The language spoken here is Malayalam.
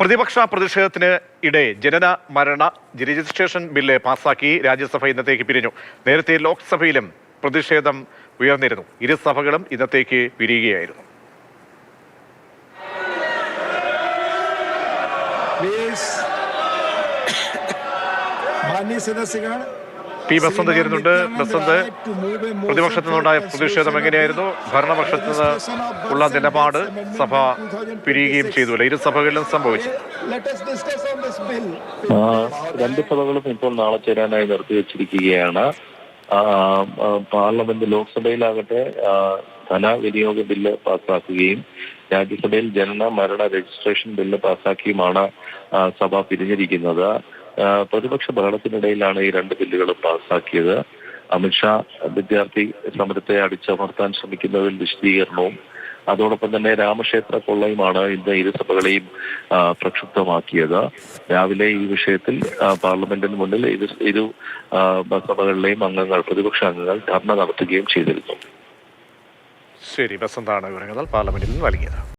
പ്രതിപക്ഷ പ്രതിഷേധത്തിന് ഇടെ ജനന മരണ രജിസ്ട്രേഷൻ ബില്ല് പാസാക്കി രാജ്യസഭ ഇന്നത്തേക്ക് പിരിഞ്ഞു. നേരത്തെ ലോക്സഭയിലും പ്രതിഷേധം ഉയർന്നിരുന്നു. ഇരു സഭകളും ഇന്നത്തേക്ക് പിരിയുകയായിരുന്നു. പി ബസന്ത് ചേരുന്നുണ്ട്. ബസന്ത്, പ്രതിപക്ഷത്തു നിന്നുണ്ടായ പ്രതിഷേധം എങ്ങനെയായിരുന്നു? ഭരണപക്ഷത്തു നിന്ന് ഉള്ള നിലപാട് സഭ പിരിയുകയും ചെയ്തു. ഇരു സഭകളിലും സംഭവിച്ചു. രണ്ട് സഭകളും ഇപ്പോൾ നാളെ ചേരാനായി നിർത്തിവെച്ചിരിക്കുകയാണ്. പാർലമെന്റ് ലോക്സഭയിലാകട്ടെ ധനവിനിയോഗ ബില്ല് പാസ്സാക്കുകയും രാജ്യസഭയിൽ ജനന മരണ രജിസ്ട്രേഷൻ ബില്ല് പാസ്സാക്കിയുമാണ് സഭ പിരിഞ്ഞിരിക്കുന്നത്. പ്രതിപക്ഷ ബഹളത്തിനിടയിലാണ് ഈ രണ്ട് ബില്ലുകളും പാസ്സാക്കിയത്. അമിത്ഷാ വിദ്യാർത്ഥി സമരത്തെ അടിച്ചമർത്താൻ ശ്രമിക്കുന്നതിൽ വിശദീകരണവും അതോടൊപ്പം തന്നെ രാമക്ഷേത്ര കൊള്ളയുമാണ് ഇന്ന് ഇരുസഭകളെയും പ്രക്ഷുബ്ധമാക്കിയത്. രാവിലെ ഈ വിഷയത്തിൽ പാർലമെന്റിന് മുന്നിൽ ഇരു സഭകളിലെയും പ്രതിപക്ഷ അംഗങ്ങൾ ധർണ നടത്തുകയും ചെയ്തിരുന്നു. ശരി, ബസന്താണ് വിവരങ്ങൾ പാർലമെന്റിൽ നൽകിയത്.